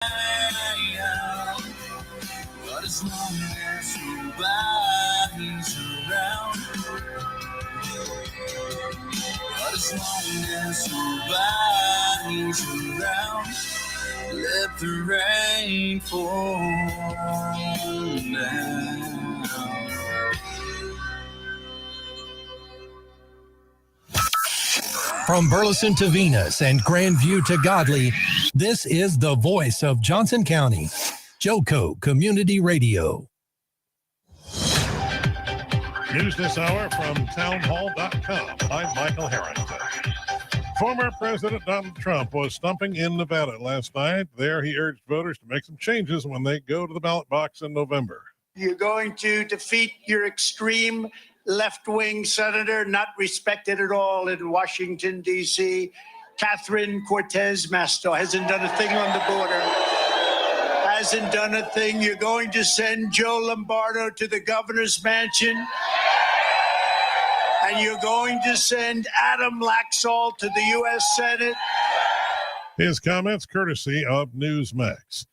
But as long as nobody's around, but as long as nobody's around, let the rain fall down. From Burleson to Venus and Grandview to Godley, this is the voice of Johnson County, Joco Community Radio. News this hour from townhall.com. I'm Michael Harrington. Former President Donald Trump was stumping in Nevada last night. There he urged voters to make some changes when they go to the ballot box in November. You're going to defeat your extreme left-wing senator, not respected at all in Washington, D.C. Catherine Cortez Masto hasn't done a thing on the border, hasn't done a thing. You're going to send Joe Lombardo to the governor's mansion, and you're going to send Adam Laxalt to the U.S. Senate. His comments courtesy of Newsmax.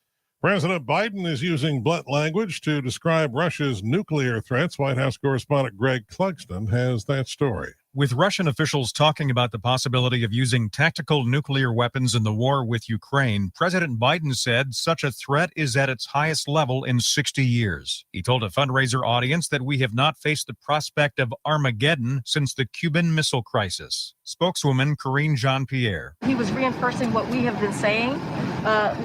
President Biden is using blunt language to describe Russia's nuclear threats. White House correspondent Greg Clugston has that story. With Russian officials talking about the possibility of using tactical nuclear weapons in the war with Ukraine, President Biden said such a threat is at its highest level in 60 years. He told a fundraiser audience that we have not faced the prospect of Armageddon since the Cuban Missile Crisis. Spokeswoman Karine Jean-Pierre. He was reinforcing what we have been saying,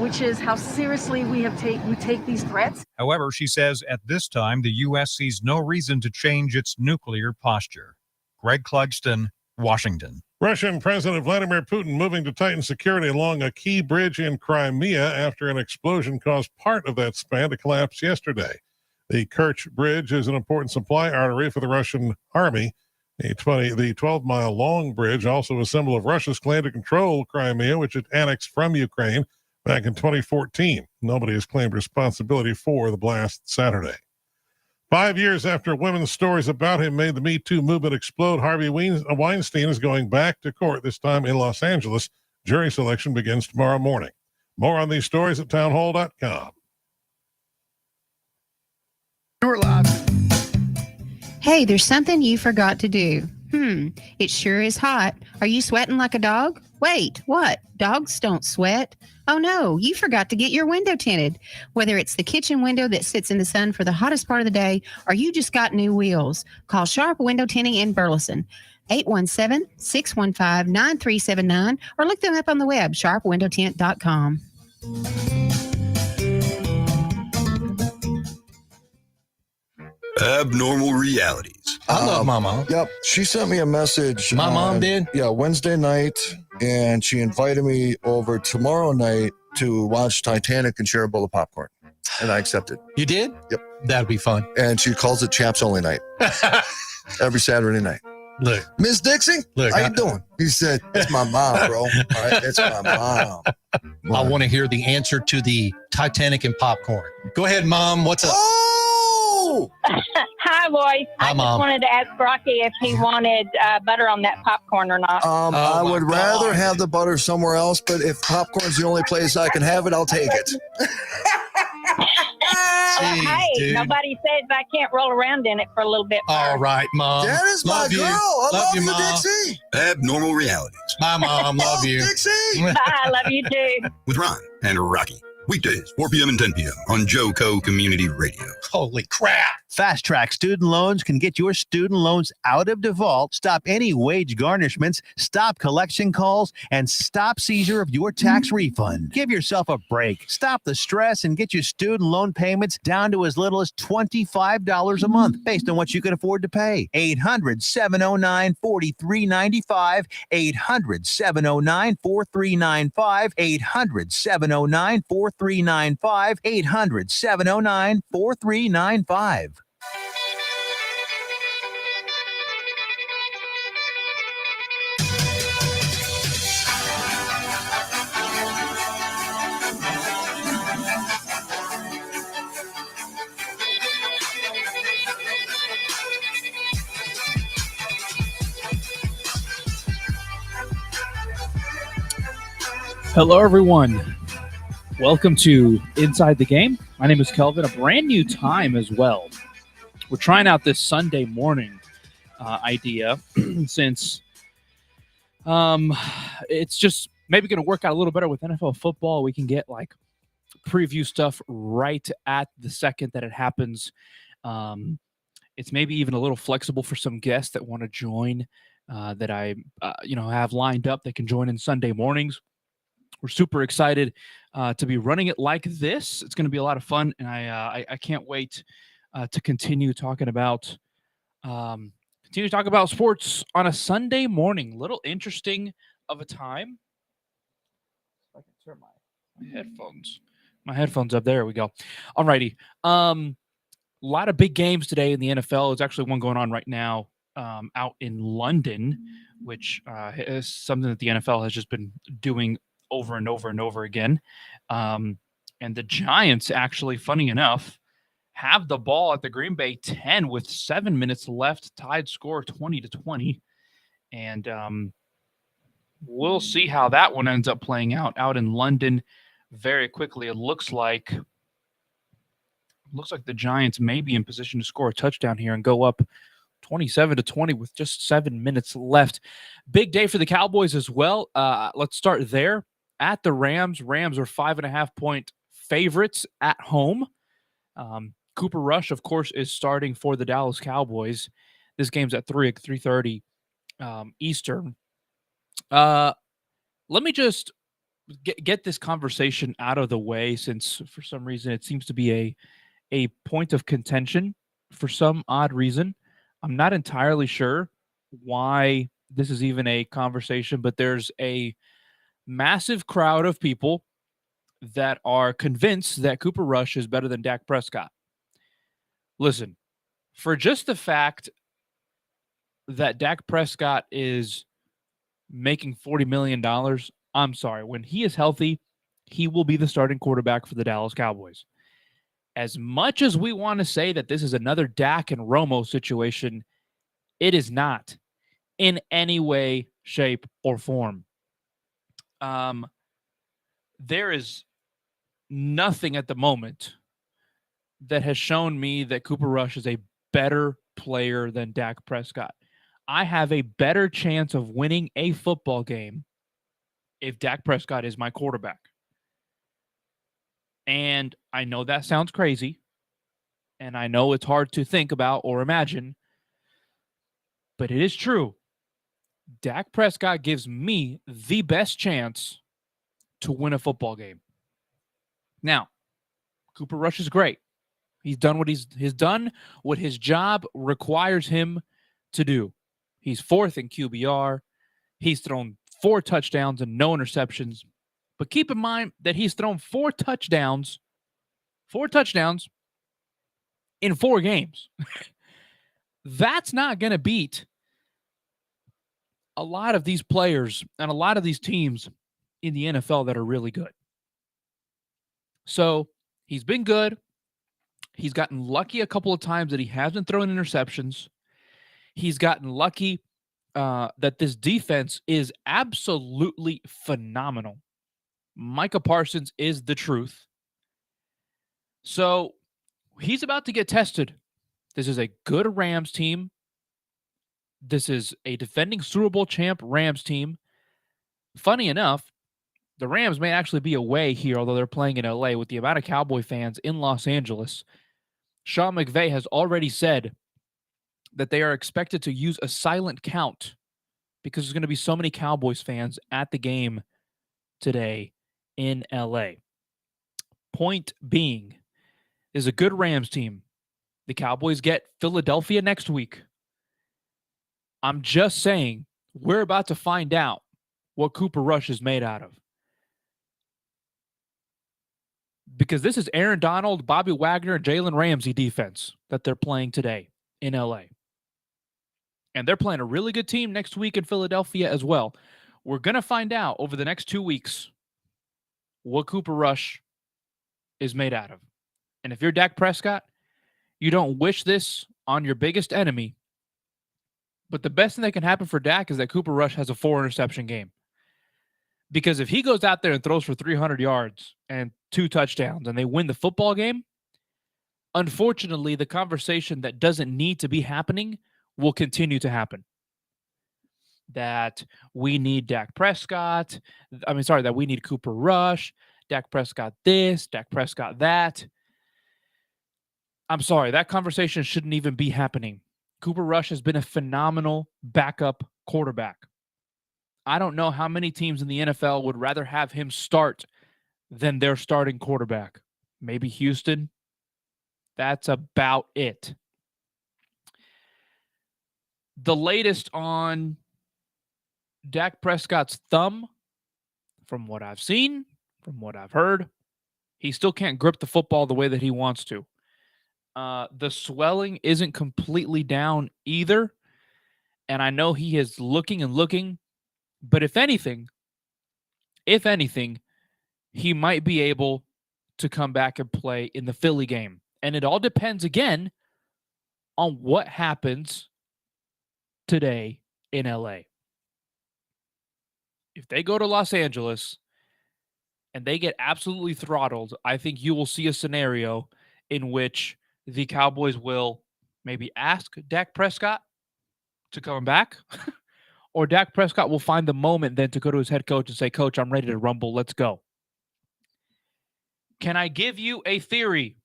which is how seriously we take these threats. However, she says at this time, the U.S. sees no reason to change its nuclear posture. Greg Clugston, Washington. Russian President Vladimir Putin moving to tighten security along a key bridge in Crimea after an explosion caused part of that span to collapse yesterday. The Kerch Bridge is an important supply artery for the Russian army. The 12-mile-long bridge, also a symbol of Russia's claim to control Crimea, which it annexed from Ukraine back in 2014. Nobody has claimed responsibility for the blast Saturday. 5 years after women's stories about him made the Me Too movement explode, Harvey Weinstein is going back to court, this time in Los Angeles. Jury selection begins tomorrow morning. More on these stories at townhall.com. We're live. Hey, there's something you forgot to do. It sure is hot. Are you sweating like a dog? Wait, what? Dogs don't sweat. Oh no, you forgot to get your window tinted. Whether it's the kitchen window that sits in the sun for the hottest part of the day, or you just got new wheels, call Sharp Window Tinting in Burleson. 817-615-9379, or look them up on the web, sharpwindowtint.com. Abnormal realities. I love my mom. Yep. She sent me a message. My mom did? Yeah, Wednesday night, and she invited me over tomorrow night to watch Titanic and share a bowl of popcorn. And I accepted. You did? Yep. That'd be fun. And she calls it Chaps Only Night. Every Saturday night. Look. Miss Dixie, how you doing? He said, it's my mom, bro. All right, it's my mom. I want to hear the answer to the Titanic and popcorn. Go ahead, Mom. What's up? Oh! Hi, boys. Hi, I just Mom. wanted to ask Rocky if he wanted butter on that popcorn or not. I would rather have the butter somewhere else, but if popcorn's the only place I can have it, I'll take it. Jeez, hey, dude. Nobody says I can't roll around in it for a little bit. All right, Mom. That is my Love you. girl. I love you, Mom. Dixie. Abnormal realities. My mom, love you. Dixie. Bye. I love you too. With Ron and Rocky. Weekdays, 4 p.m. and 10 p.m. on Joco Community Radio. Holy crap. Fast Track Student Loans can get your student loans out of default, stop any wage garnishments, stop collection calls, and stop seizure of your tax refund. Give yourself a break. Stop the stress and get your student loan payments down to as little as $25 a month based on what you can afford to pay. 800-709-4395. 800-709-4395. 800-709-4395. 800-709-4395. Hello, everyone. Welcome to Inside the Game. My name is Kelvin. A brand new time as well. We're trying out this Sunday morning idea since it's just maybe going to work out a little better with NFL football. We can get like preview stuff right at the second that it happens. It's maybe even a little flexible for some guests that want to join that I have lined up that can join in Sunday mornings. We're super excited to be running it like this. It's going to be a lot of fun, and I can't wait to continue talking about sports on a Sunday morning. Little interesting of a time. If I can turn my headphones up. There we go. All righty. A lot of big games today in the NFL. There's actually one going on right now out in London, which is something that the NFL has just been doing over and over and over again. And the Giants actually, funny enough, have the ball at the Green Bay 10 with 7 minutes left, tied score 20-20. And we'll see how that one ends up playing out in London very quickly. It looks like the Giants may be in position to score a touchdown here and go up 27-20 with just 7 minutes left. Big day for the Cowboys as well. Let's start there. At the Rams. Rams are 5.5-point favorites at home. Cooper Rush, of course, is starting for the Dallas Cowboys. This game's at 3:30 Eastern. Let me just get this conversation out of the way, since for some reason it seems to be a point of contention for some odd reason. I'm not entirely sure why this is even a conversation, but there's a massive crowd of people that are convinced that Cooper Rush is better than Dak Prescott. Listen, for just the fact that Dak Prescott is making $40 million, I'm sorry, when he is healthy, he will be the starting quarterback for the Dallas Cowboys. As much as we want to say that this is another Dak and Romo situation, it is not in any way, shape, or form. There is nothing at the moment that has shown me that Cooper Rush is a better player than Dak Prescott. I have a better chance of winning a football game if Dak Prescott is my quarterback. And I know that sounds crazy, and I know it's hard to think about or imagine, but it is true. Dak Prescott gives me the best chance to win a football game. Now, Cooper Rush is great. He's done what what his job requires him to do. He's fourth in QBR. He's thrown 4 touchdowns and no interceptions. But keep in mind that he's thrown 4 touchdowns in 4 games. That's not going to beat a lot of these players and a lot of these teams in the NFL that are really good. So he's been good. He's gotten lucky a couple of times that he hasn't thrown interceptions. He's gotten lucky that this defense is absolutely phenomenal. Micah Parsons is the truth. So he's about to get tested. This is a good Rams team. This is a defending Super Bowl champ Rams team. Funny enough, the Rams may actually be away here, although they're playing in LA. With the amount of Cowboy fans in Los Angeles, Sean McVay has already said that they are expected to use a silent count because there's going to be so many Cowboys fans at the game today in LA. Point being, is a good Rams team. The Cowboys get Philadelphia next week. I'm just saying, we're about to find out what Cooper Rush is made out of. Because this is Aaron Donald, Bobby Wagner, and Jalen Ramsey defense that they're playing today in LA. And they're playing a really good team next week in Philadelphia as well. We're going to find out over the next 2 weeks what Cooper Rush is made out of. And if you're Dak Prescott, you don't wish this on your biggest enemy. But the best thing that can happen for Dak is that Cooper Rush has a 4-interception game. Because if he goes out there and throws for 300 yards and 2 touchdowns and they win the football game, unfortunately, the conversation that doesn't need to be happening will continue to happen. That we need Dak Prescott. That we need Cooper Rush. Dak Prescott this, Dak Prescott that. I'm sorry, that conversation shouldn't even be happening. Cooper Rush has been a phenomenal backup quarterback. I don't know how many teams in the NFL would rather have him start than their starting quarterback. Maybe Houston. That's about it. The latest on Dak Prescott's thumb, from what I've seen, from what I've heard, he still can't grip the football the way that he wants to. The swelling isn't completely down either. And I know he is looking and looking. But if anything, he might be able to come back and play in the Philly game. And it all depends, again, on what happens today in LA. If they go to Los Angeles and they get absolutely throttled, I think you will see a scenario in which the Cowboys will maybe ask Dak Prescott to come back, or Dak Prescott will find the moment then to go to his head coach and say, Coach, I'm ready to rumble. Let's go. Can I give you a theory?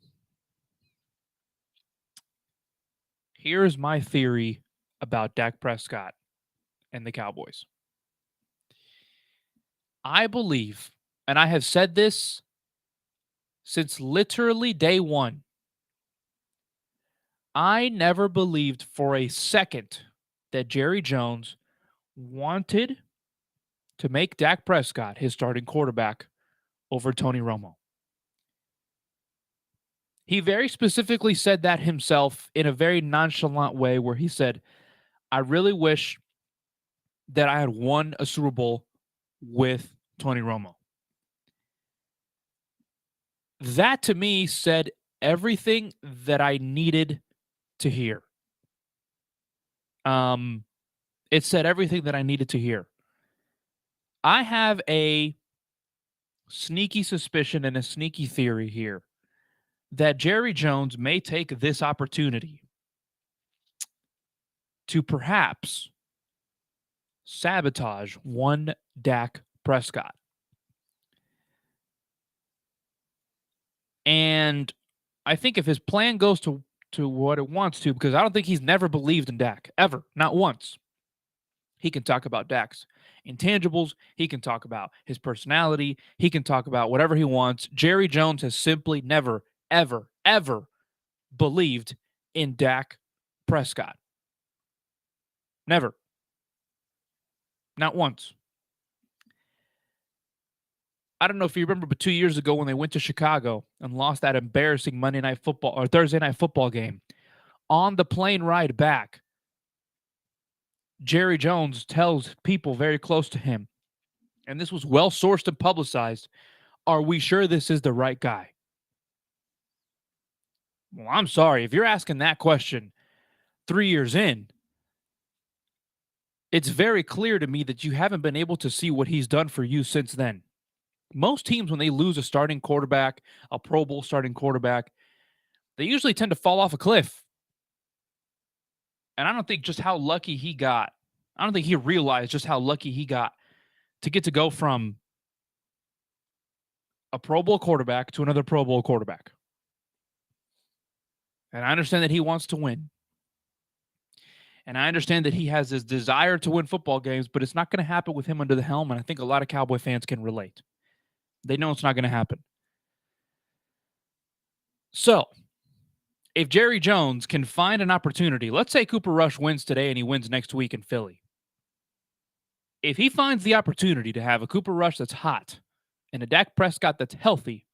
Here's my theory about Dak Prescott and the Cowboys. I believe, and I have said this since literally day one, I never believed for a second that Jerry Jones wanted to make Dak Prescott his starting quarterback over Tony Romo. He very specifically said that himself in a very nonchalant way where he said, I really wish that I had won a Super Bowl with Tony Romo. That to me said everything that I needed to hear. It said everything that I needed to hear. I have a sneaky suspicion and a sneaky theory here that Jerry Jones may take this opportunity to perhaps sabotage one Dak Prescott. And I think if his plan goes to what it wants to, because I don't think he's never believed in Dak, ever, not once. He can talk about Dak's intangibles. He can talk about his personality. He can talk about whatever he wants. Jerry Jones has simply never, ever, ever believed in Dak Prescott. Never. Not once. I don't know if you remember, but 2 years ago when they went to Chicago and lost that embarrassing Monday Night Football or Thursday Night Football game, on the plane ride back, Jerry Jones tells people very close to him, and this was well sourced and publicized, are we sure this is the right guy? Well, I'm sorry. If you're asking that question 3 years in, it's very clear to me that you haven't been able to see what he's done for you since then. Most teams, when they lose a starting quarterback, a Pro Bowl starting quarterback, they usually tend to fall off a cliff. And I don't think just how lucky he got. I don't think he realized just how lucky he got to get to go from a Pro Bowl quarterback to another Pro Bowl quarterback. And I understand that he wants to win. And I understand that he has this desire to win football games, but it's not going to happen with him under the helm. And I think a lot of Cowboy fans can relate. They know it's not going to happen. So, if Jerry Jones can find an opportunity, let's say Cooper Rush wins today and he wins next week in Philly. If he finds the opportunity to have a Cooper Rush that's hot and a Dak Prescott that's healthy,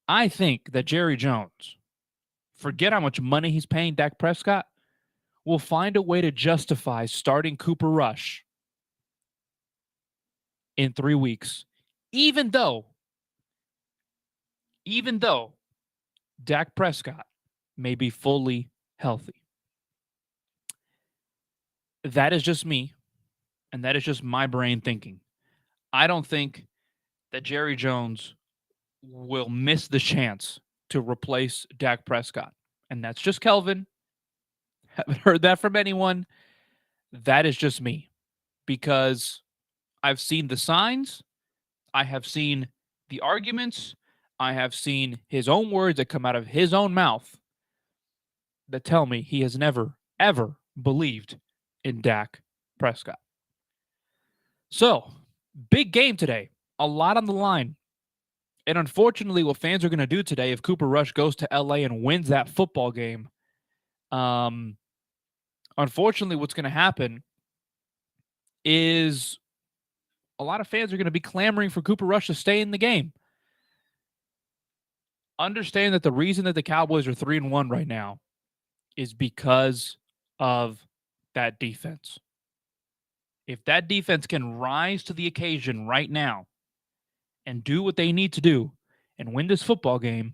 I think that Jerry Jones, forget how much money he's paying Dak Prescott, will find a way to justify starting Cooper Rush in 3 weeks, even though Dak Prescott may be fully healthy. That is just me, and that is just my brain thinking. I don't think that Jerry Jones will miss the chance to replace Dak Prescott. And that's just Kelvin. Haven't heard that from anyone. That is just me, because I've seen the signs. I have seen the arguments. I have seen his own words that come out of his own mouth that tell me he has never, ever believed in Dak Prescott. So, big game today. A lot on the line. And unfortunately, what fans are going to do today, if Cooper Rush goes to LA and wins that football game, unfortunately, what's going to happen is a lot of fans are going to be clamoring for Cooper Rush to stay in the game. Understand that the reason that the Cowboys are 3-1 right now is because of that defense. If that defense can rise to the occasion right now and do what they need to do and win this football game,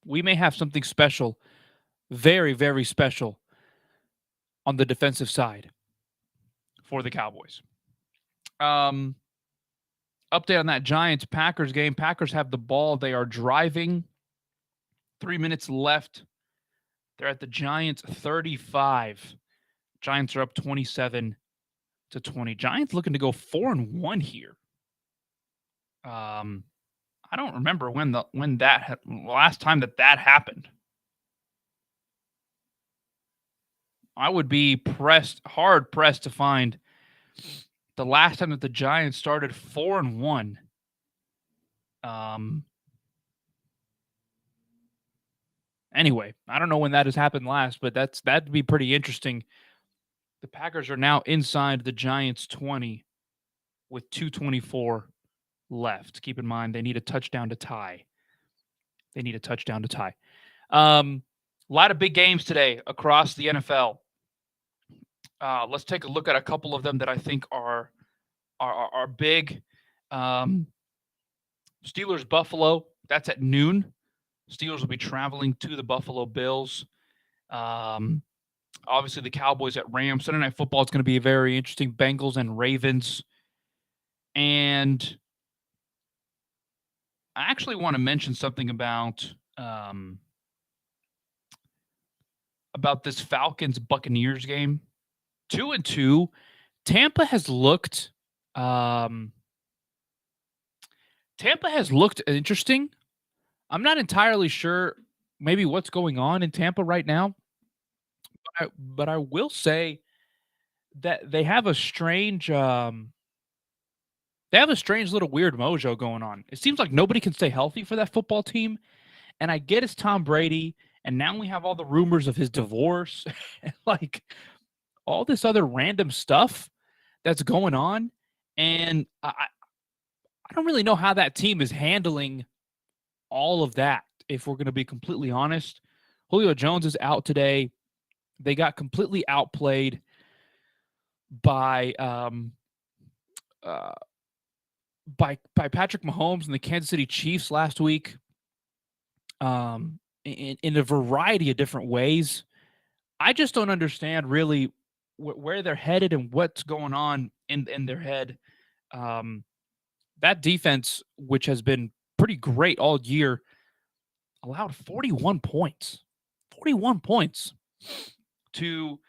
we may have something special, very, very special on the defensive side for the Cowboys. Update on that Giants-Packers game. Packers have the ball. They are driving. 3 minutes left. They're at the Giants 35. Giants are up 27-20. Giants looking to go 4-1 here. I don't remember when that last time that happened. I would be hard pressed to find the last time that the Giants started 4-1. Anyway, I don't know when that has happened last, but that'd be pretty interesting. The Packers are now inside the Giants 20 with 2:24 left. Keep in mind, they need a touchdown to tie. A lot of big games today across the NFL. Let's take a look at a couple of them that I think are big. Steelers-Buffalo, that's at noon. Steelers will be traveling to the Buffalo Bills. Obviously, the Cowboys at Rams. Sunday Night Football is going to be very interesting. Bengals and Ravens. And I actually want to mention something about this Falcons-Buccaneers game. 2-2. Tampa has looked interesting. I'm not entirely sure maybe what's going on in Tampa right now. But I will say that they have a strange little weird mojo going on. It seems like nobody can stay healthy for that football team. And I get it's Tom Brady, and now we have all the rumors of his divorce, and like all this other random stuff that's going on. And I don't really know how that team is handling all of that, if we're going to be completely honest. Julio Jones is out today. They got completely outplayed by Patrick Mahomes and the Kansas City Chiefs last week, in a variety of different ways. I just don't understand really where they're headed and what's going on in their head. That defense, which has been pretty great all year, allowed 41 points. 41 points to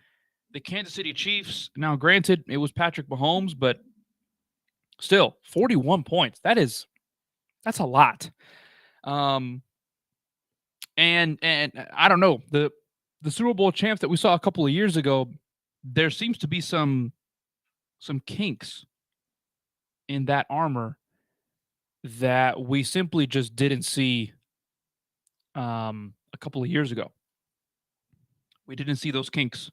the Kansas City Chiefs. Now, granted, it was Patrick Mahomes, but still, 41 points. That's a lot. And I don't know, the Super Bowl champs that we saw a couple of years ago, there seems to be some kinks in that armor that we simply just didn't see a couple of years ago. We didn't see those kinks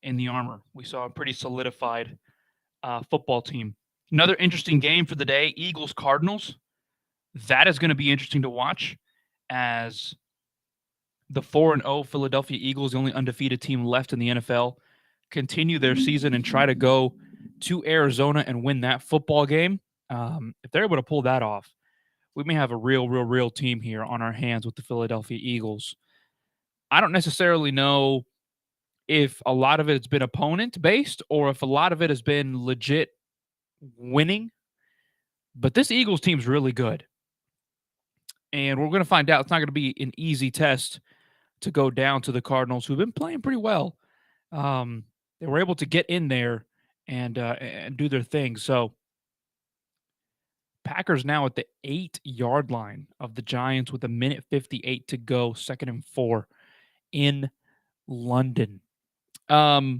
in the armor. We saw a pretty solidified football team. Another interesting game for the day, Eagles-Cardinals. That is going to be interesting to watch, as the 4-0 Philadelphia Eagles, the only undefeated team left in the NFL, continue their season and try to go to Arizona and win that football game. If they're able to pull that off, we may have a real team here on our hands with the Philadelphia Eagles. I don't necessarily know if a lot of it has been opponent-based or if a lot of it has been legit winning. But this Eagles team's really good. And we're going to find out. It's not going to be an easy test to go down to the Cardinals, who've been playing pretty well. They were able to get in there and do their thing. So Packers now at the 8-yard line of the Giants with 1:58 to go, 2nd and 4 in London. I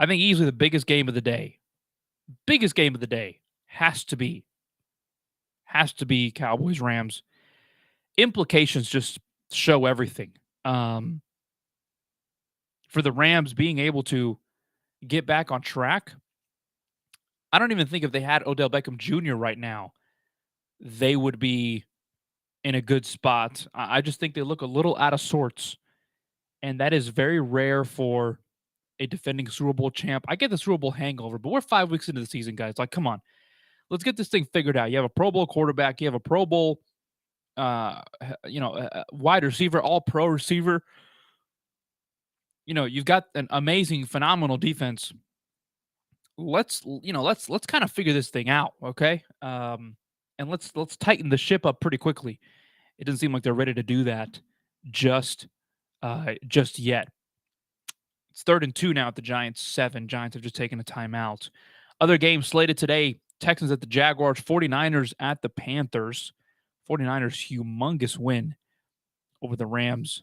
think easily the biggest game of the day. Biggest game of the day has to be Cowboys Rams. Implications just show everything. For the Rams being able to get back on track, I don't even think if they had Odell Beckham Jr. right now, they would be in a good spot. I just think they look a little out of sorts, and that is very rare for a defending Super Bowl champ. I get the Super Bowl hangover, but we're 5 weeks into the season, guys. Like, come on. Let's get this thing figured out. You have a Pro Bowl quarterback. You have a Pro Bowl, wide receiver, all-pro receiver. You've got an amazing, phenomenal defense. Let's kind of figure this thing out, okay? And let's tighten the ship up pretty quickly. It doesn't seem like they're ready to do that just yet. It's 3rd and 2 now at the Giants 7. Giants have just taken a timeout. Other games slated today: Texans at the Jaguars, 49ers at the Panthers. 49ers humongous win over the Rams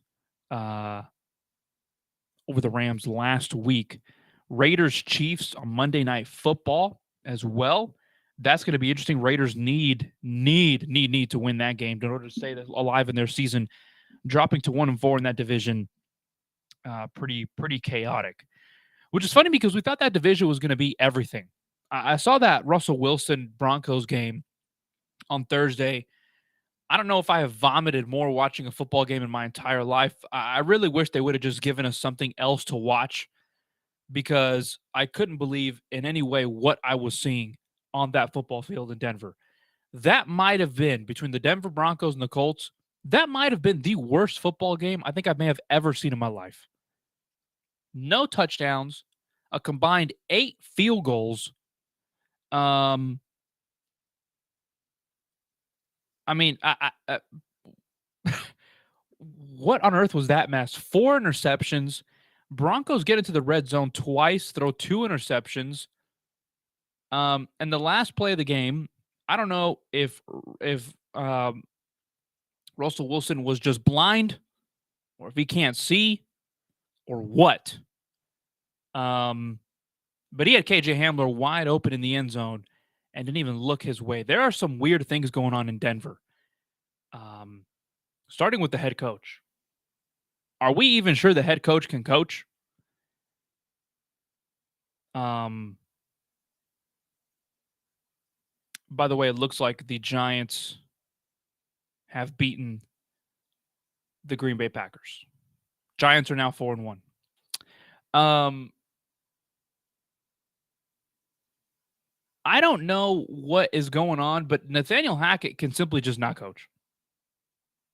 last week. Raiders Chiefs on Monday Night Football as well. That's going to be interesting. Raiders need to win that game in order to stay alive in their season. Dropping to 1-4 in that division, pretty chaotic. Which is funny because we thought that division was going to be everything. I saw that Russell Wilson Broncos game on Thursday. I don't know if I have vomited more watching a football game in my entire life. I really wish they would have just given us something else to watch, because I couldn't believe in any way what I was seeing on that football field in Denver. That might have been, between the Denver Broncos and the Colts, that might have been the worst football game I think I may have ever seen in my life. No touchdowns, a combined 8 field goals. I what on earth was that mess? 4 interceptions. Broncos get into the red zone twice, throw 2 interceptions. And the last play of the game, I don't know if Russell Wilson was just blind, or if he can't see, or what. But he had KJ Hamler wide open in the end zone and didn't even look his way. There are some weird things going on in Denver. Starting with the head coach. Are we even sure the head coach can coach? By the way, it looks like the Giants have beaten the Green Bay Packers. Giants are now 4-1. I don't know what is going on, but Nathaniel Hackett can simply just not coach.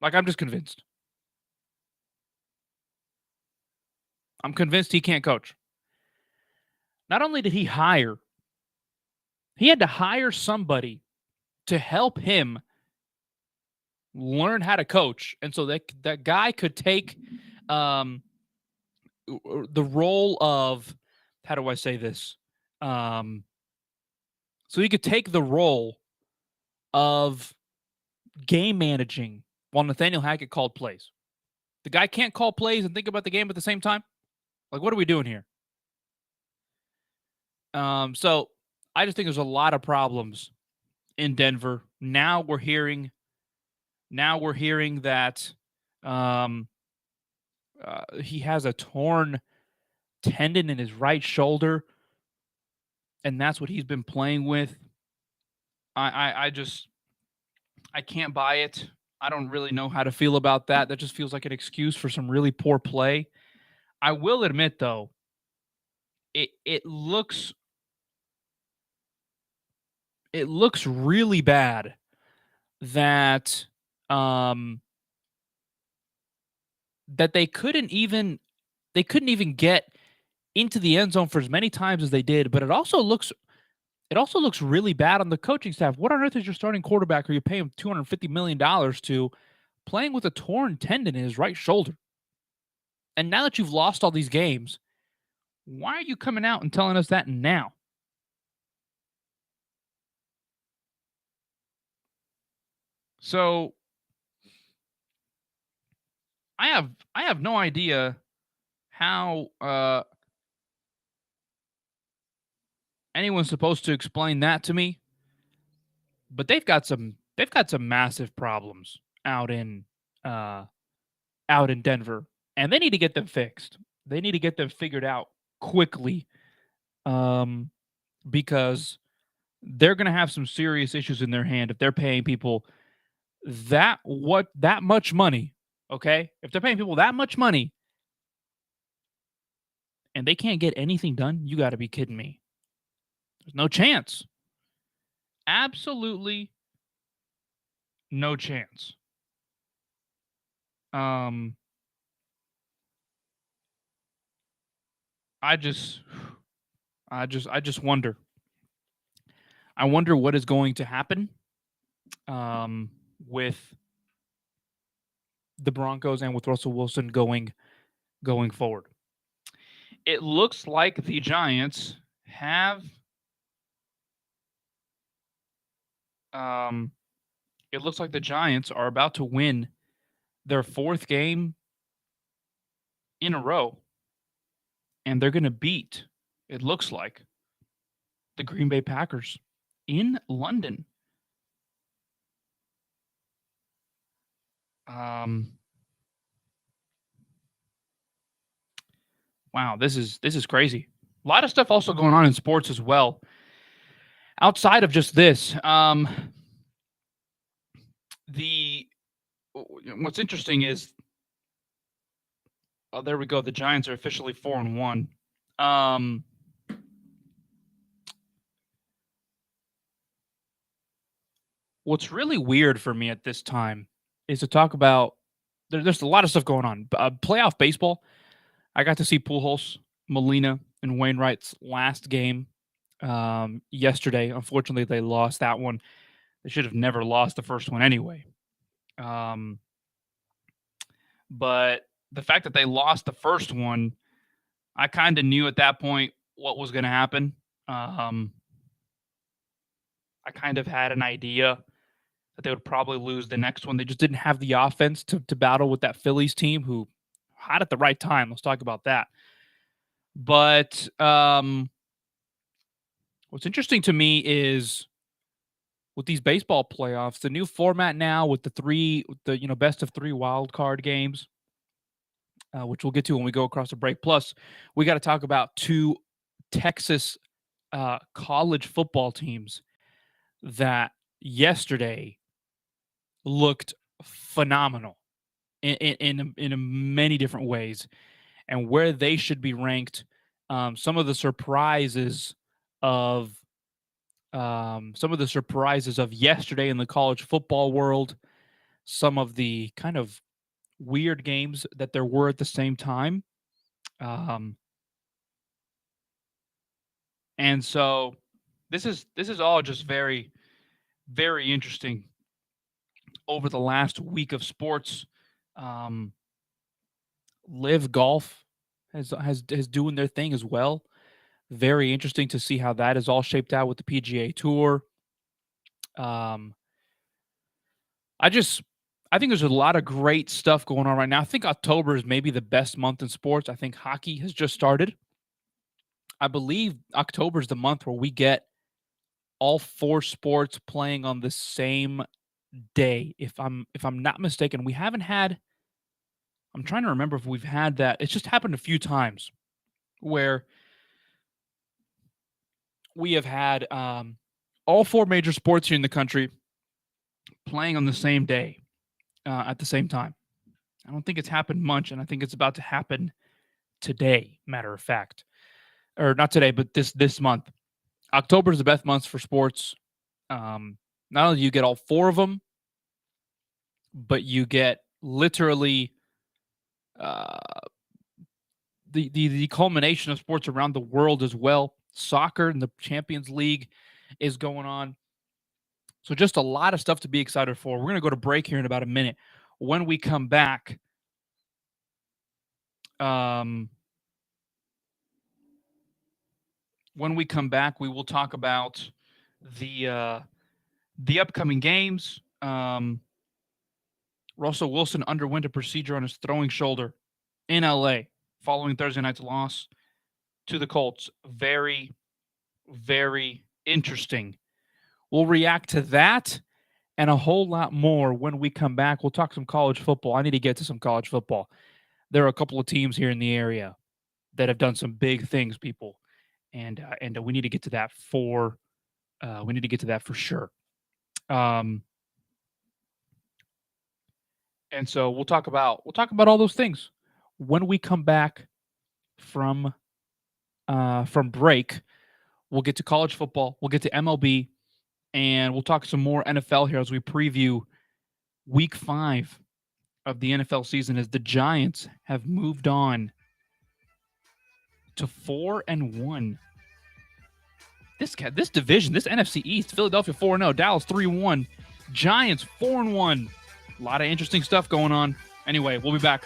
Like, I'm just convinced. I'm convinced he can't coach. Not only did he had to hire somebody to help him learn how to coach. And so that guy could take the role of, how do I say this? So he could take the role of game managing while Nathaniel Hackett called plays. The guy can't call plays and think about the game at the same time. Like, what are we doing here? So I just think there's a lot of problems in Denver. Now we're hearing that he has a torn tendon in his right shoulder, and that's what he's been playing with. I can't buy it. I don't really know how to feel about that. That just feels like an excuse for some really poor play. I will admit, though, it looks really bad that that they couldn't even get into the end zone for as many times as they did. But it also looks it also looks really bad on the coaching staff. What on earth is your starting quarterback, or you pay him $250 million to, playing with a torn tendon in his right shoulder? And now that you've lost all these games, why are you coming out and telling us that now? So I have no idea how anyone's supposed to explain that to me. But they've got some massive problems out in Denver, and they need to get them fixed. They need to get them figured out quickly, because they're going to have some serious issues in their hand if they're paying people that much money. Okay, if they're paying people that much money and they can't get anything done, you got to be kidding me. There's no chance. Absolutely no chance. I just wonder. I wonder what is going to happen with the Broncos and with Russell Wilson going forward. It looks like the Giants have it looks like the Giants are about to win their fourth game in a row. And they're going to beat, it looks like, the Green Bay Packers in London. Wow, this is crazy. A lot of stuff also going on in sports as well. Outside of just this, what's interesting is, oh, there we go. The Giants are officially 4-1. What's really weird for me at this time is to talk about. There's a lot of stuff going on. Playoff baseball. I got to see Pujols, Molina, and Wainwright's last game yesterday. Unfortunately, they lost that one. They should have never lost the first one anyway. But the fact that they lost the first one, I kind of knew at that point what was going to happen. I kind of had an idea that they would probably lose the next one. They just didn't have the offense to battle with that Phillies team, who had at the right time. Let's talk about that. But what's interesting to me is with these baseball playoffs, the new format now with the best of 3 wild card games, which we'll get to when we go across the break. Plus, we got to talk about 2 Texas college football teams that yesterday looked phenomenal in many different ways, and where they should be ranked. Some of the surprises of yesterday in the college football world, some of the kind of weird games that there were at the same time. And so this is all just very, very interesting over the last week of sports. Live Golf has doing their thing as well. Very interesting to see how that is all shaped out with the PGA Tour. I think there's a lot of great stuff going on right now. I think October is maybe the best month in sports. I think hockey has just started. I believe October is the month where we get all 4 sports playing on the same day. If I'm not mistaken, we haven't had. I'm trying to remember if we've had that. It's just happened a few times where we have had all 4 major sports here in the country playing on the same day at the same time. I don't think it's happened much, and I think it's about to happen today, matter of fact. Or not today, but this month. October is the best month for sports. Not only do you get all 4 of them, but you get literally the culmination of sports around the world as well. Soccer and the Champions League is going on. So just a lot of stuff to be excited for. We're going to go to break here in about a minute. When we come back, we will talk about the upcoming games. Russell Wilson underwent a procedure on his throwing shoulder in LA following Thursday night's loss to the Colts. Very, very interesting. We'll react to that and a whole lot more when we come back. We'll talk some college football. I need to get to some college football. There are a couple of teams here in the area that have done some big things, people, and we need to get to that for sure. And so we'll talk about all those things when we come back from break. We'll get to college football. We'll get to MLB, and we'll talk some more NFL here as we preview Week 5 of the NFL season as the Giants have moved on to 4-1. This division, this NFC East, Philadelphia 4-0, Dallas 3-1, Giants 4-1. A lot of interesting stuff going on. Anyway, we'll be back.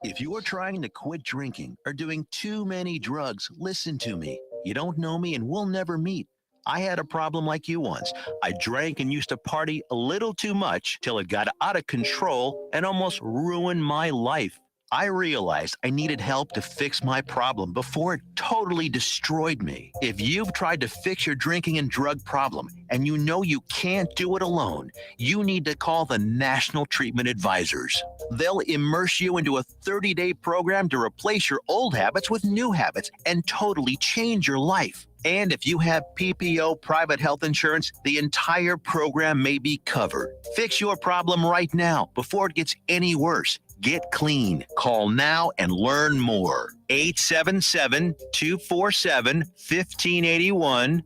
If you're trying to quit drinking or doing too many drugs, listen to me. You don't know me and we'll never meet. I had a problem like you once. I drank and used to party a little too much till it got out of control and almost ruined my life. I realized I needed help to fix my problem before it totally destroyed me. If you've tried to fix your drinking and drug problem and you know you can't do it alone, you need to call the National Treatment Advisors. They'll immerse you into a 30-day program to replace your old habits with new habits and totally change your life. And if you have PPO private health insurance, the entire program may be covered. Fix your problem right now before it gets any worse. Get clean. Call now and learn more. 877-247-1581.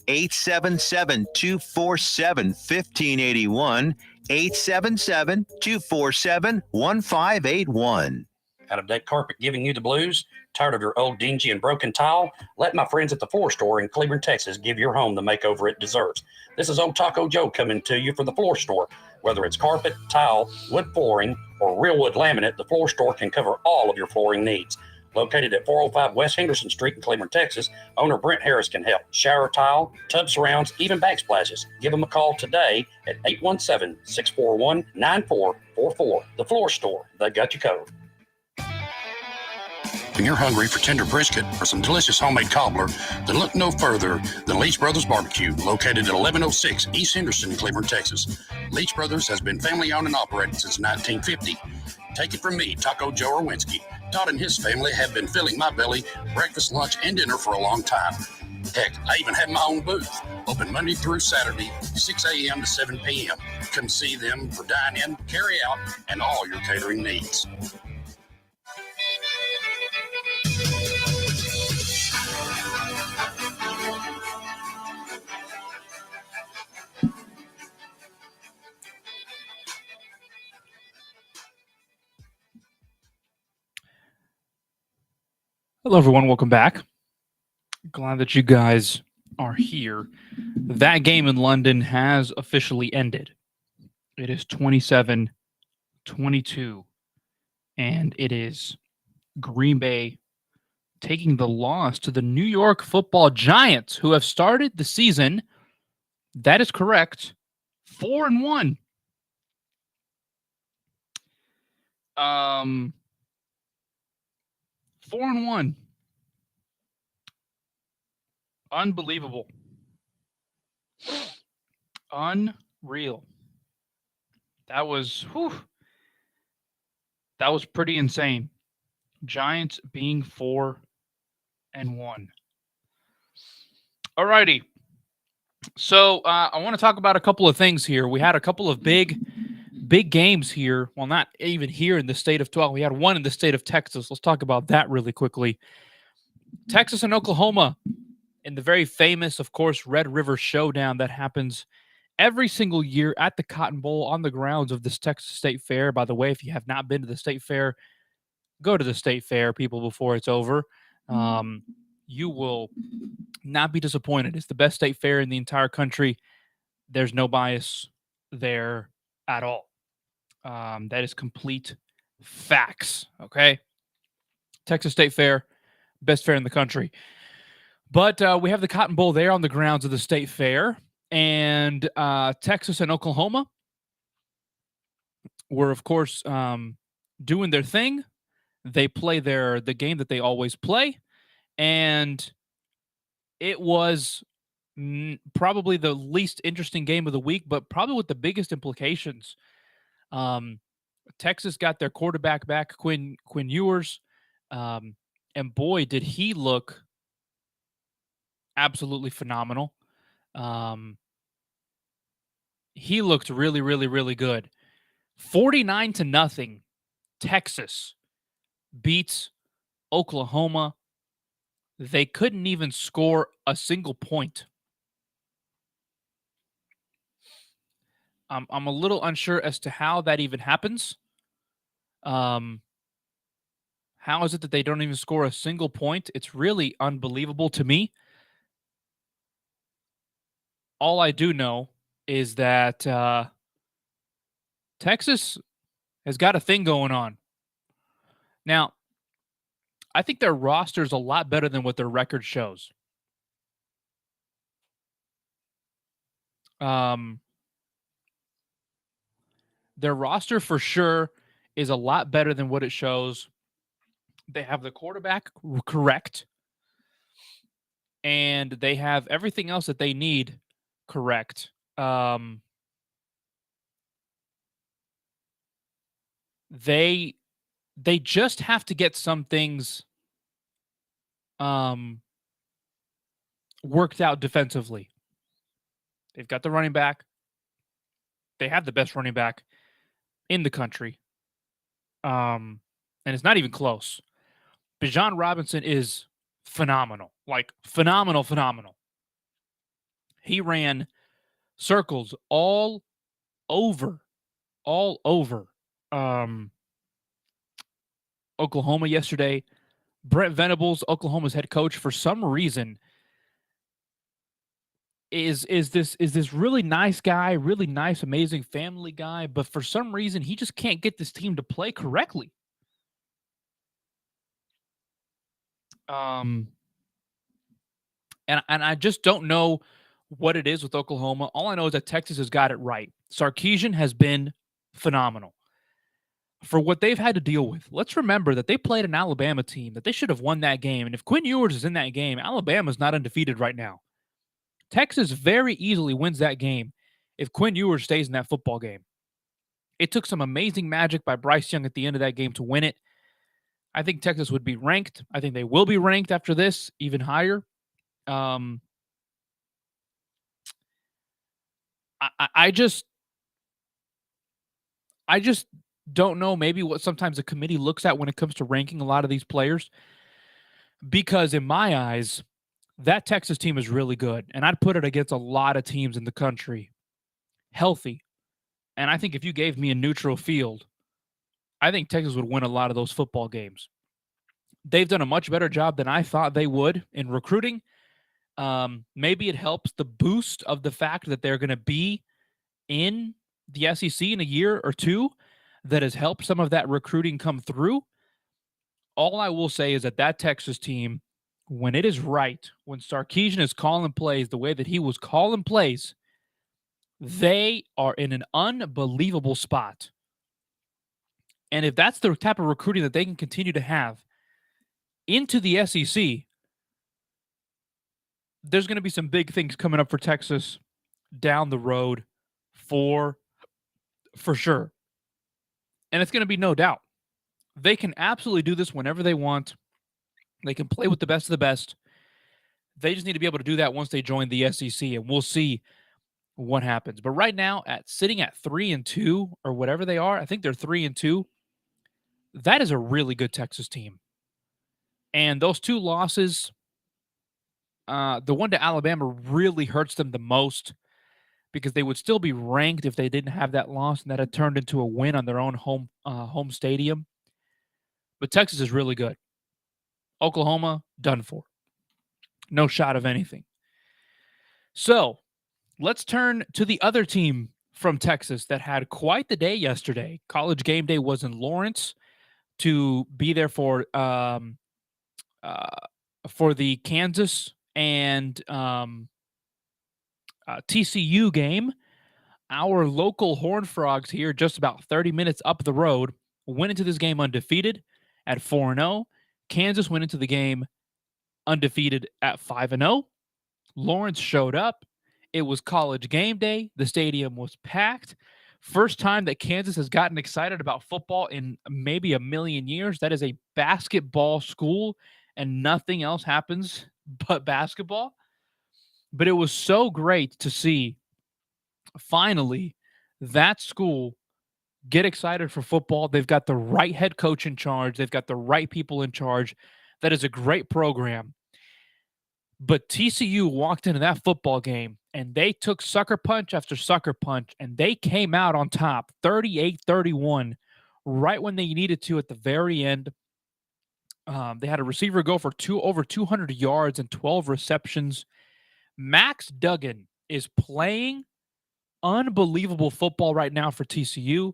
877-247-1581. 877-247-1581. Out of deck carpet giving you the blues? Tired of your old dingy and broken tile? Let my friends at the Floor Store in Cleveland, Texas give your home the makeover it deserves. This is old Taco Joe coming to you for the Floor Store. Whether it's carpet, tile, wood flooring, or real wood laminate, the Floor Store can cover all of your flooring needs. Located at 405 West Henderson Street in Cleveland, Texas, owner Brent Harris can help. Shower tile, tub surrounds, even backsplashes. Give them a call today at 817-641-9444. The Floor Store, they got you covered. When you're hungry for tender brisket or some delicious homemade cobbler, then look no further than Leach Brothers Barbecue, located at 1106 East Henderson, Cleveland, Texas. Leach Brothers has been family owned and operated since 1950. Take it from me, Taco Joe Orwinski. Todd and his family have been filling my belly breakfast, lunch, and dinner for a long time. Heck, I even have my own booth, open Monday through Saturday, 6 a.m. to 7 p.m. Come see them for dine-in, carry-out, and all your catering needs. Hello, everyone. Welcome back. Glad that you guys are here. That game in London has officially ended. It is 27-22, and it is Green Bay taking the loss to the New York Football Giants, who have started the season, that is correct, 4-1. 4-1. Unbelievable. Unreal. That was pretty insane. Giants being 4-1. Alrighty. So I want to talk about a couple of things here. We had a couple of big games here. Well, not even here in the state of 12. We had one in the state of Texas. Let's talk about that really quickly. Texas and Oklahoma in the very famous, of course, Red River Showdown that happens every single year at the Cotton Bowl on the grounds of this Texas State Fair. By the way, if you have not been to the State Fair, go to the State Fair, people, before it's over. You will not be disappointed. It's the best state fair in the entire country. There's no bias there at all. That is complete facts, okay? Texas State Fair, best fair in the country. But we have the Cotton Bowl there on the grounds of the State Fair. And Texas and Oklahoma were, of course, doing their thing. They play the game that they always play. And it was probably the least interesting game of the week, but probably with the biggest implications. Texas got their quarterback back, Quinn Ewers. And boy, did he look absolutely phenomenal. He looked really, really, really good. 49-0, Texas beats Oklahoma. They couldn't even score a single point. I'm a little unsure as to how that even happens. How is it that they don't even score a single point? It's really unbelievable to me. All I do know is that Texas has got a thing going on. Now, I think their roster is a lot better than what their record shows. Their roster for sure is a lot better than what it shows. They have the quarterback correct, and they have everything else that they need correct. They just have to get some things worked out defensively. They've got the running back. They have the best running back in the country. And it's not even close. Bijan Robinson is phenomenal. Like, phenomenal. He ran circles all over Oklahoma yesterday. Brent Venables, Oklahoma's head coach, for some reason is this really nice guy, really nice, amazing family guy, but for some reason he just can't get this team to play correctly. And I just don't know what it is with Oklahoma. All I know is that Texas has got it right. Sarkisian has been phenomenal for what they've had to deal with. Let's remember that they played an Alabama team that they should have won that game. And if Quinn Ewers is in that game, Alabama's not undefeated right now. Texas very easily wins that game if Quinn Ewers stays in that football game. It took some amazing magic by Bryce Young at the end of that game to win it. I think Texas would be ranked. I think they will be ranked after this, even higher. I just don't know maybe what sometimes a committee looks at when it comes to ranking a lot of these players. Because in my eyes, that Texas team is really good. And I'd put it against a lot of teams in the country. Healthy. And I think if you gave me a neutral field, I think Texas would win a lot of those football games. They've done a much better job than I thought they would in recruiting. Maybe it helps the boost of the fact that they're going to be in the SEC in a year or two that has helped some of that recruiting come through. All I will say is that Texas team, when it is right, when Sarkisian is calling plays the way that he was calling plays, they are in an unbelievable spot. And if that's the type of recruiting that they can continue to have into the SEC, there's going to be some big things coming up for Texas down the road for sure. And it's going to be no doubt. They can absolutely do this whenever they want. They can play with the best of the best. They just need to be able to do that once they join the SEC, and we'll see what happens. But right now, sitting at 3-2 or whatever they are, I think they're 3-2. That is a really good Texas team. And those two losses, The one to Alabama really hurts them the most because they would still be ranked if they didn't have that loss, and that had turned into a win on their own home stadium. But Texas is really good. Oklahoma, done for. No shot of anything. So let's turn to the other team from Texas that had quite the day yesterday. College game day was in Lawrence to be there for the Kansas and TCU game. Our local Horned Frogs here, just about 30 minutes up the road, went into this game undefeated at 4-0. Kansas went into the game undefeated at 5-0. Lawrence showed up. It was college game day. The stadium was packed. First time that Kansas has gotten excited about football in maybe a million years. That is a basketball school, and nothing else happens but basketball. But it was so great to see, finally, that school get excited for football. They've got the right head coach in charge. They've got the right people in charge. That is a great program. But TCU walked into that football game, and they took sucker punch after sucker punch, and they came out on top, 38-31, right when they needed to at the very end. They had a receiver go for over 200 yards and 12 receptions. Max Duggan is playing unbelievable football right now for TCU.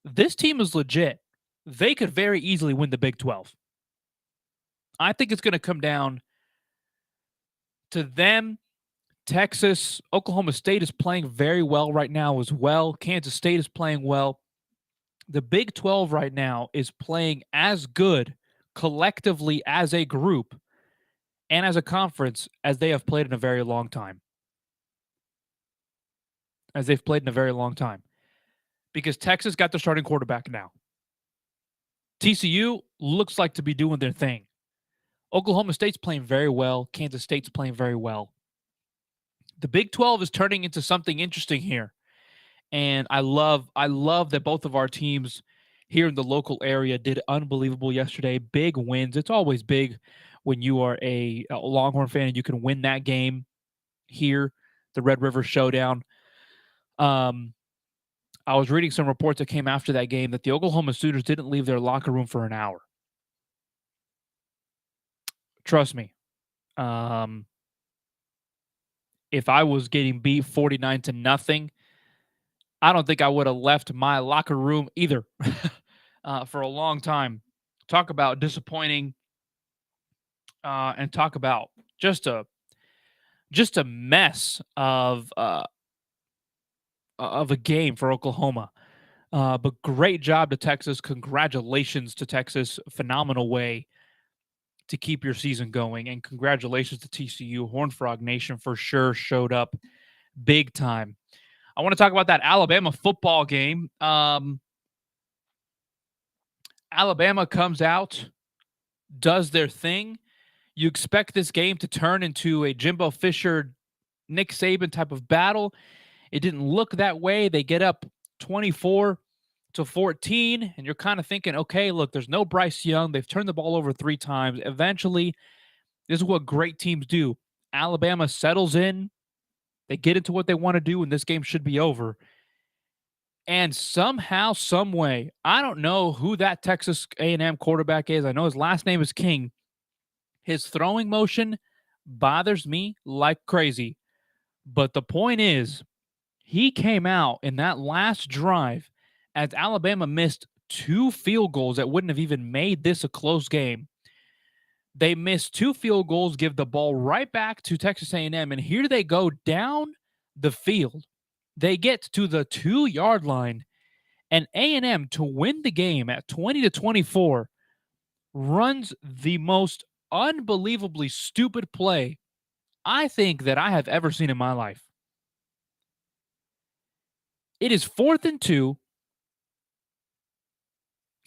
This team is legit. They could very easily win the Big 12. I think it's going to come down to them. Texas, Oklahoma State is playing very well right now as well. Kansas State is playing well. The Big 12 right now is playing as good collectively as a group and as a conference as they have played in a very long time. Because Texas got their starting quarterback now. TCU looks like to be doing their thing. Oklahoma State's playing very well. Kansas State's playing very well. The Big 12 is turning into something interesting here. And I love that both of our teams here in the local area did unbelievable yesterday. Big wins. It's always big when you are a Longhorn fan and you can win that game here, the Red River Showdown. I was reading some reports that came after that game that the Oklahoma Sooners didn't leave their locker room for an hour. Trust me. If I was getting beat 49-0, I don't think I would have left my locker room either for a long time. Talk about disappointing and talk about just a mess of a game for Oklahoma. But great job to Texas. Congratulations to Texas. Phenomenal way to keep your season going. And congratulations to TCU. Horned Frog Nation for sure showed up big time. I want to talk about that Alabama football game. Alabama comes out, does their thing. You expect this game to turn into a Jimbo Fisher, Nick Saban type of battle. It didn't look that way. They get up 24-14, and you're kind of thinking, okay, look, there's no Bryce Young. They've turned the ball over 3 times. Eventually, this is what great teams do. Alabama settles in. They get into what they want to do, and this game should be over. And somehow, some way, I don't know who that Texas A&M quarterback is. I know his last name is King. His throwing motion bothers me like crazy. But the point is, he came out in that last drive as Alabama missed 2 field goals that wouldn't have even made this a close game. They missed 2 field goals, give the ball right back to Texas A&M, and here they go down the field. They get to the 2-yard line, and A&M, to win the game at 20-24, runs the most unbelievably stupid play I think that I have ever seen in my life. It is 4th and 2.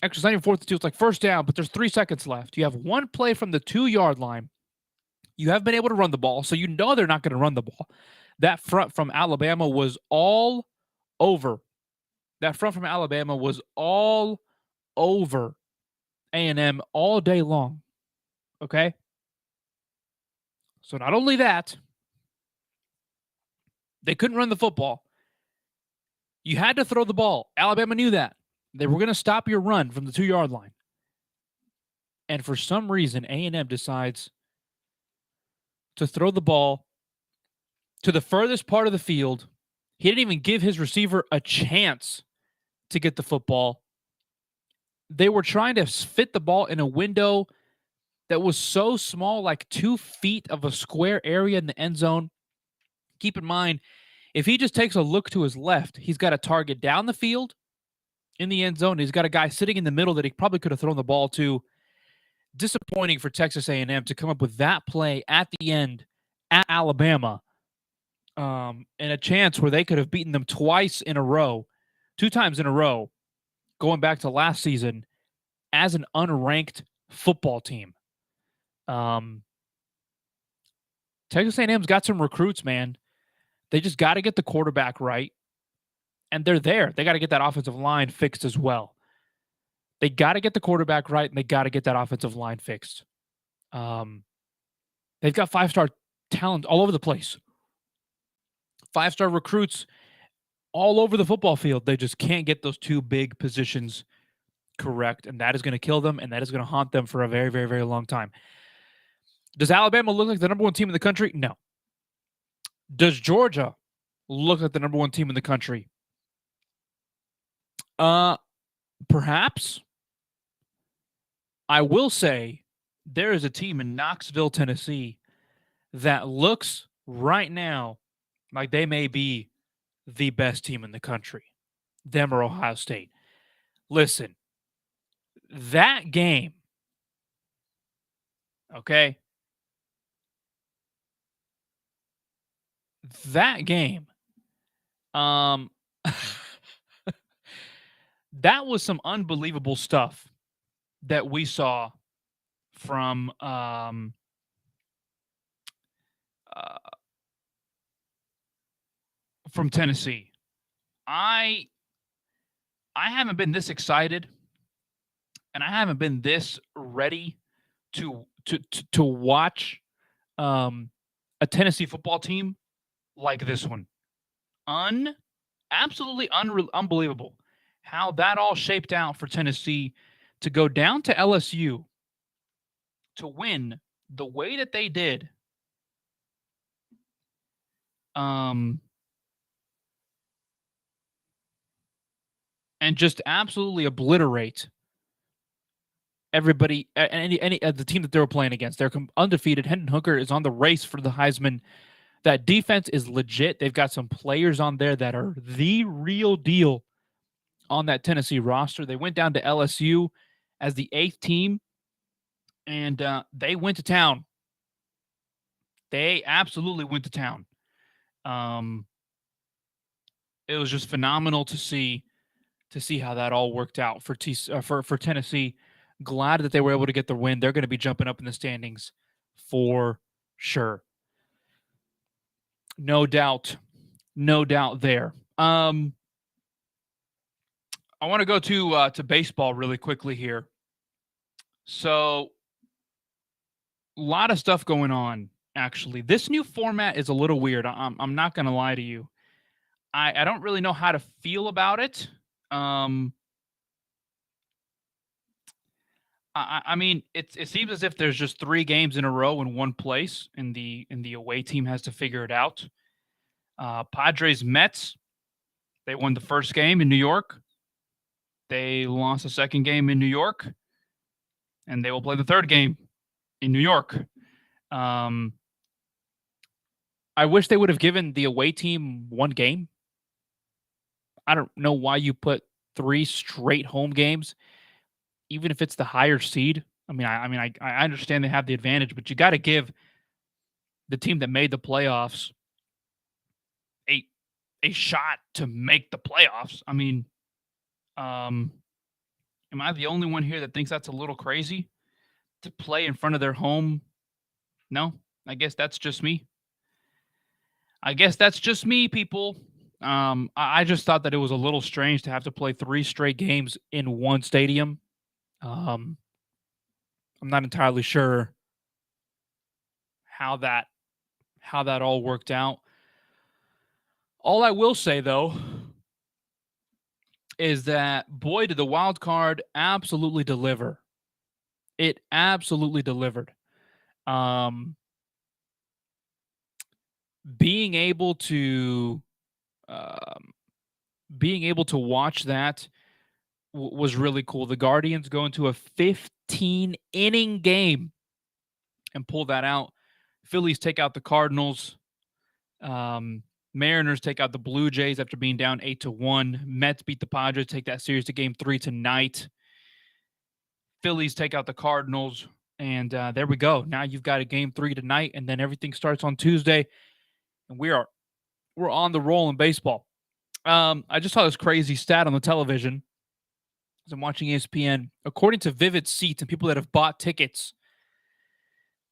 Actually, it's not even 4th and 2. It's like first down, but there's 3 seconds left. You have 1 play from the 2-yard line. You have been able to run the ball, so you know they're not going to run the ball. That front from Alabama was all over. A&M all day long. Okay? So not only that, they couldn't run the football. You had to throw the ball. Alabama knew that. They were going to stop your run from the 2-yard line. And for some reason, A&M decides to throw the ball to the furthest part of the field. He didn't even give his receiver a chance to get the football. They were trying to fit the ball in a window that was so small, like 2 feet of a square area in the end zone. Keep in mind, if he just takes a look to his left, he's got a target down the field in the end zone. He's got a guy sitting in the middle that he probably could have thrown the ball to. Disappointing for Texas A&M to come up with that play at the end at Alabama, and a chance where they could have beaten them 2 times in a row, going back to last season as an unranked football team. Texas A&M's got some recruits, man. They just got to get the quarterback right, and they're there. They got to get that offensive line fixed as well. They got to get the quarterback right, and they got to get that offensive line fixed. They've got 5-star talent all over the place. 5-star recruits all over the football field. They just can't get those 2 big positions correct, and that is going to kill them, and that is going to haunt them for a very, very, very long time. Does Alabama look like the number 1 team in the country? No. Does Georgia look like the number 1 team in the country? Perhaps. I will say there is a team in Knoxville, Tennessee that looks right now like they may be the best team in the country. Them or Ohio State. Listen, that game, okay? That game, that was some unbelievable stuff that we saw from Tennessee. I haven't been this excited, and I haven't been this ready to watch a Tennessee football team like this one. Absolutely unbelievable how that all shaped out for Tennessee to go down to LSU to win the way that they did. And just absolutely obliterate everybody, any the team that they were playing against. They're undefeated. Hendon Hooker is on the race for the Heisman. That defense is legit. They've got some players on there that are the real deal on that Tennessee roster. They went down to LSU as the 8th team, and they went to town. They absolutely went to town. It was just phenomenal to see how that all worked out for Tennessee. Glad that they were able to get the win. They're going to be jumping up in the standings for sure. No doubt there. I want to go to baseball really quickly here. So, a lot of stuff going on, actually. This new format is a little weird. I'm not going to lie to you. I don't really know how to feel about it. I mean, it seems as if there's just 3 games in a row in one place, and the away team has to figure it out. Padres Mets, they won the first game in New York. They lost the second game in New York, and they will play the third game in New York. I wish they would have given the away team 1 game. I don't know why you put 3 straight home games, even if it's the higher seed. I understand they have the advantage, but you got to give the team that made the playoffs a shot to make the playoffs. I mean, am I the only one here that thinks that's a little crazy to play in front of their home? No, I guess that's just me. People. I just thought that it was a little strange to have to play 3 straight games in one stadium. I'm not entirely sure how that how that all worked out. All I will say, though, is that, boy, did the wild card absolutely deliver. It absolutely delivered. Being able to watch that was really cool. The Guardians go into a 15-inning game and pull that out. Phillies take out the Cardinals. Mariners take out the Blue Jays after being down 8-1. Mets beat the Padres, take that series to Game 3 tonight. Phillies take out the Cardinals, and there we go. Now you've got a Game 3 tonight, and then everything starts on Tuesday, and we're on the roll in baseball. I just saw this crazy stat on the television as I'm watching ESPN. According to Vivid Seats and people that have bought tickets,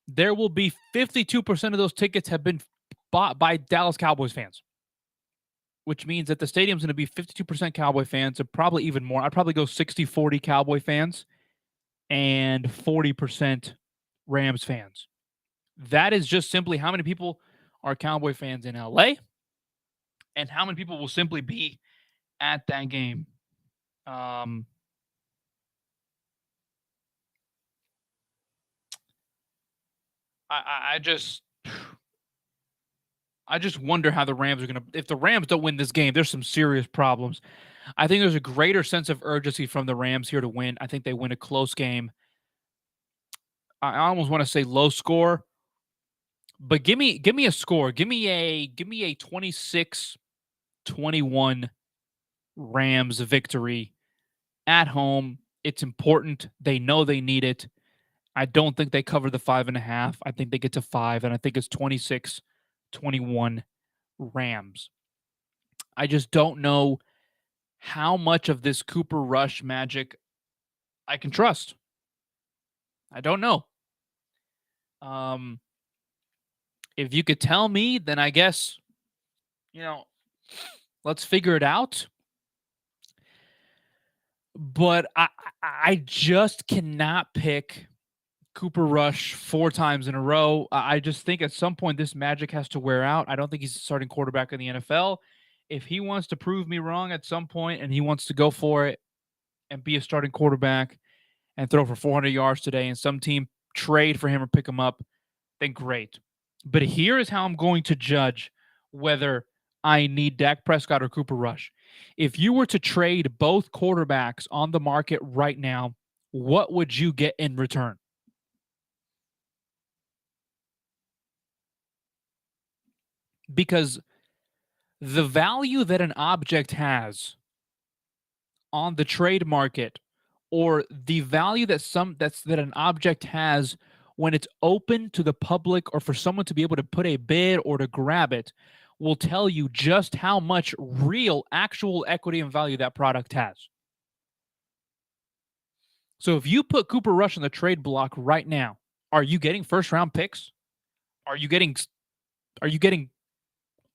there will be 52% of those tickets have been bought by Dallas Cowboys fans, which means that the stadium's going to be 52% Cowboy fans, and probably even more. I'd probably go 60-40 Cowboy fans and 40% Rams fans. That is just simply how many people are Cowboy fans in LA and how many people will simply be at that game. I just wonder how the Rams are going to... If the Rams don't win this game, there's some serious problems. I think there's a greater sense of urgency from the Rams here to win. I think they win a close game. I almost want to say low score, but give me a score. Give me a 26-21 Rams victory at home. It's important. They know they need it. I don't think they cover the 5.5. I think they get to 5, and I think it's 26-21 Rams. I just don't know how much of this Cooper Rush magic I can trust. I don't know. If you could tell me, then I guess, let's figure it out. But I just cannot pick Cooper Rush 4 times in a row. I just think at some point this magic has to wear out. I don't think he's a starting quarterback in the NFL. If he wants to prove me wrong at some point and he wants to go for it and be a starting quarterback and throw for 400 yards today and some team trade for him or pick him up, then great. But here is how I'm going to judge whether I need Dak Prescott or Cooper Rush. If you were to trade both quarterbacks on the market right now, what would you get in return? Because the value that an object has on the trade market, or the value that an object has when it's open to the public or for someone to be able to put a bid or to grab it, will tell you just how much real, actual equity and value that product has. So if you put Cooper Rush on the trade block right now, are you getting first-round picks? Are you getting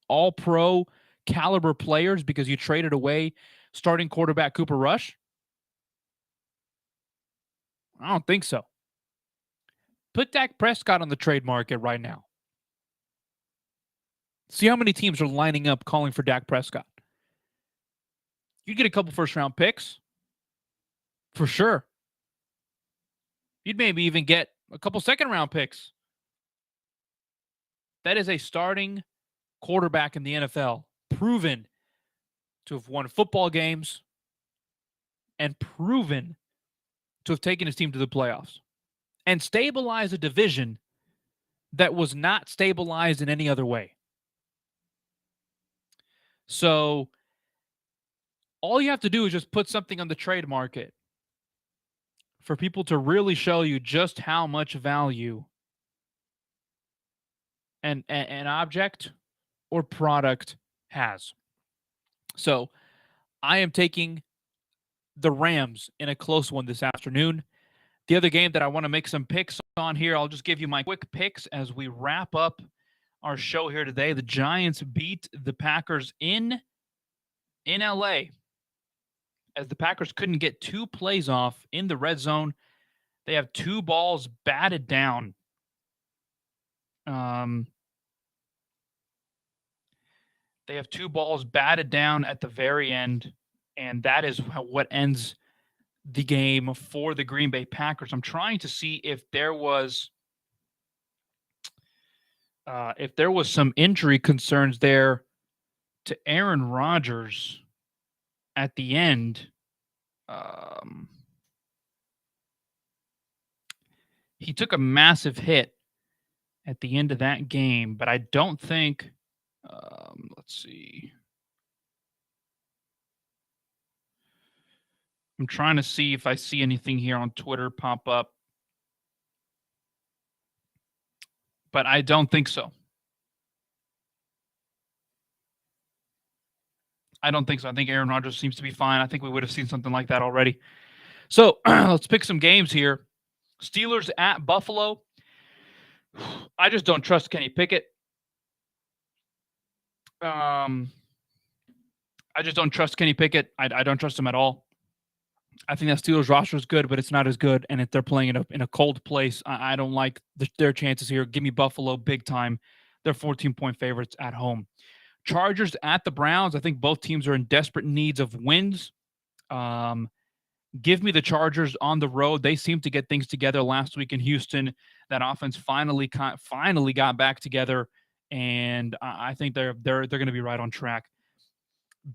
all-pro caliber players because you traded away starting quarterback Cooper Rush? I don't think so. Put Dak Prescott on the trade market right now. See how many teams are lining up calling for Dak Prescott. You'd get a couple first-round picks. For sure. You'd maybe even get a couple second-round picks. That is a starting quarterback in the NFL, proven to have won football games and proven to have taken his team to the playoffs and stabilized a division that was not stabilized in any other way. So all you have to do is just put something on the trade market for people to really show you just how much value an object or product has. So I am taking the Rams in a close one this afternoon. The other game that I want to make some picks on here, I'll just give you my quick picks as we wrap up our show here today. The Giants beat the Packers in LA as the Packers couldn't get 2 plays off in the red zone. They have 2 balls batted down. They have 2 balls batted down at the very end, and that is what ends the game for the Green Bay Packers. I'm trying to see if there was some injury concerns there to Aaron Rodgers at the end. He took a massive hit at the end of that game, but I don't think. Let's see. I'm trying to see if I see anything here on Twitter pop up, but I don't think so. I don't think so. I think Aaron Rodgers seems to be fine. I think we would have seen something like that already. So let's pick some games here. Steelers at Buffalo. I just don't trust Kenny Pickett. I just don't trust Kenny Pickett. I don't trust him at all. I think that Steelers roster is good, but it's not as good. And if they're playing in a cold place, I don't like their chances here. Give me Buffalo big time. They're 14-point favorites at home. Chargers at the Browns. I think both teams are in desperate needs of wins. Give me the Chargers on the road. They seemed to get things together last week in Houston. That offense finally got back together, and I think they're going to be right on track.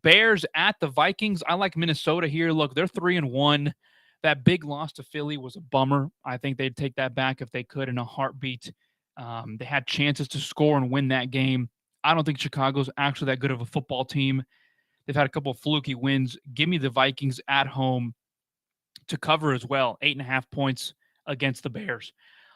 Bears at the Vikings. I like Minnesota here. Look, they're 3-1. That big loss to Philly was a bummer. I think they'd take that back if they could in a heartbeat. They had chances to score and win that game. I don't think Chicago's actually that good of a football team. They've had a couple of fluky wins. Give me the Vikings at home to cover as well. 8.5 points against the Bears.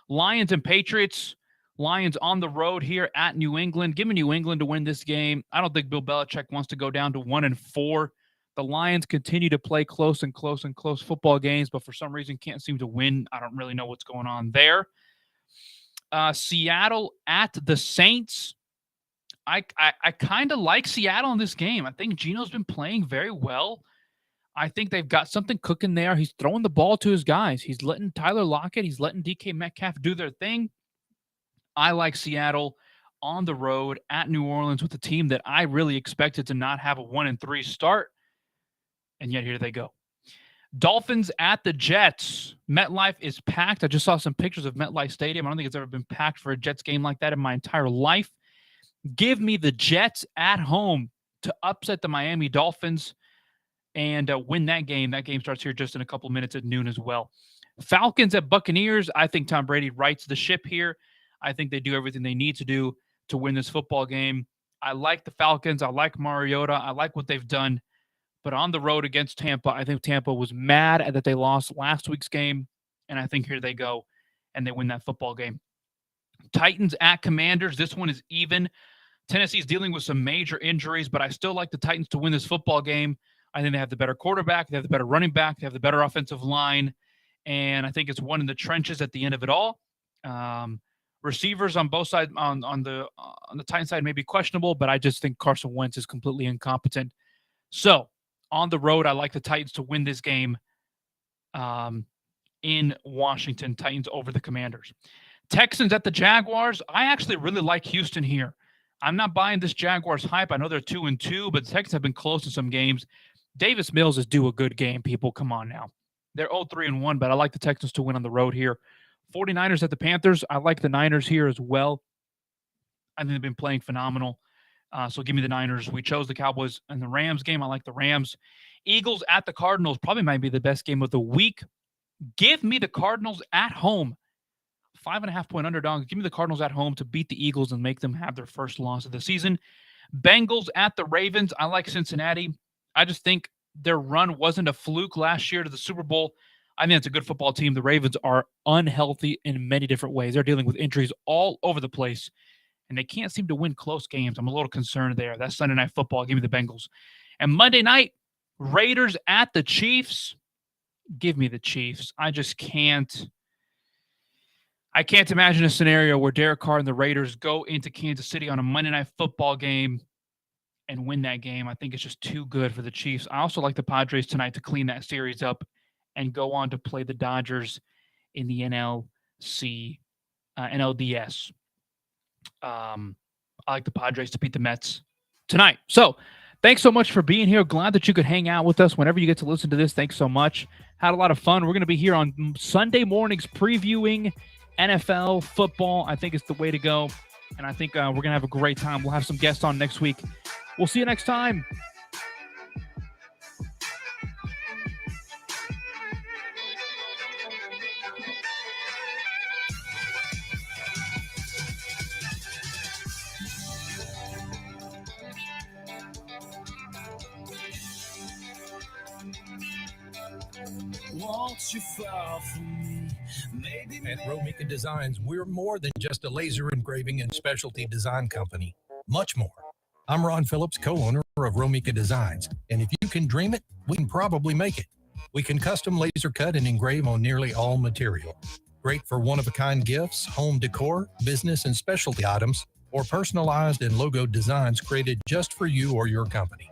Lions and Patriots. Lions on the road here at New England. Give me New England to win this game. I don't think Bill Belichick wants to go down to 1-4. The Lions continue to play close football games, but for some reason can't seem to win. I don't really know what's going on there. Seattle at the Saints. I kind of like Seattle in this game. I think Geno's been playing very well. I think they've got something cooking there. He's throwing the ball to his guys. He's letting Tyler Lockett, he's letting DK Metcalf do their thing. I like Seattle on the road at New Orleans with a team that I really expected to not have a 1-3 start. And yet here they go. Dolphins at the Jets. MetLife is packed. I just saw some pictures of MetLife Stadium. I don't think it's ever been packed for a Jets game like that in my entire life. Give me the Jets at home to upset the Miami Dolphins and win that game. That game starts here just in a couple minutes at noon as well. Falcons at Buccaneers. I think Tom Brady rights the ship here. I think they do everything they need to do to win this football game. I like the Falcons. I like Mariota. I like what they've done. But on the road against Tampa, I think Tampa was mad that they lost last week's game. And I think here they go and they win that football game. Titans at Commanders. This one is even. Tennessee's dealing with some major injuries, but I still like the Titans to win this football game. I think they have the better quarterback. They have the better running back. They have the better offensive line. And I think it's one in the trenches at the end of it all. Receivers on both sides, on the Titan side may be questionable, but I just think Carson Wentz is completely incompetent. So on the road, I like the Titans to win this game in Washington. Titans over the Commanders. Texans at the Jaguars. I actually really like Houston here. I'm not buying this Jaguars hype. I know they're 2-2, but the Texans have been close in some games. Davis Mills is due a good game, people. Come on now. They're 0-3-1, but I like the Texans to win on the road here. 49ers at the Panthers. I like the Niners here as well. I think they've been playing phenomenal. So give me the Niners. We chose the Cowboys and the Rams game. I like the Rams. Eagles at the Cardinals probably might be the best game of the week. Give me the Cardinals at home. 5.5-point underdog. Give me the Cardinals at home to beat the Eagles and make them have their first loss of the season. Bengals at the Ravens. I like Cincinnati. I just think their run wasn't a fluke last year to the Super Bowl. I think it's a good football team. The Ravens are unhealthy in many different ways. They're dealing with injuries all over the place, and they can't seem to win close games. I'm a little concerned there. That's Sunday Night Football. Give me the Bengals. And Monday night, Raiders at the Chiefs. Give me the Chiefs. I just can't. I can't imagine a scenario where Derek Carr and the Raiders go into Kansas City on a Monday Night Football game and win that game. I think it's just too good for the Chiefs. I also like the Padres tonight to clean that series up and go on to play the Dodgers in the NLDS. I like the Padres to beat the Mets tonight. So thanks so much for being here. Glad that you could hang out with us whenever you get to listen to this. Thanks so much. Had a lot of fun. We're going to be here on Sunday mornings previewing NFL football. I think it's the way to go. And I think we're going to have a great time. We'll have some guests on next week. We'll see you next time. Won't you fall for me? Maybe at Romika Designs, we're more than just a laser engraving and specialty design company. Much more. I'm Ron Phillips, co-owner of Romika Designs, and if you can dream it, we can probably make it. We can custom laser cut and engrave on nearly all material. Great for one-of-a-kind gifts, home decor, business and specialty items, or personalized and logo designs created just for you or your company.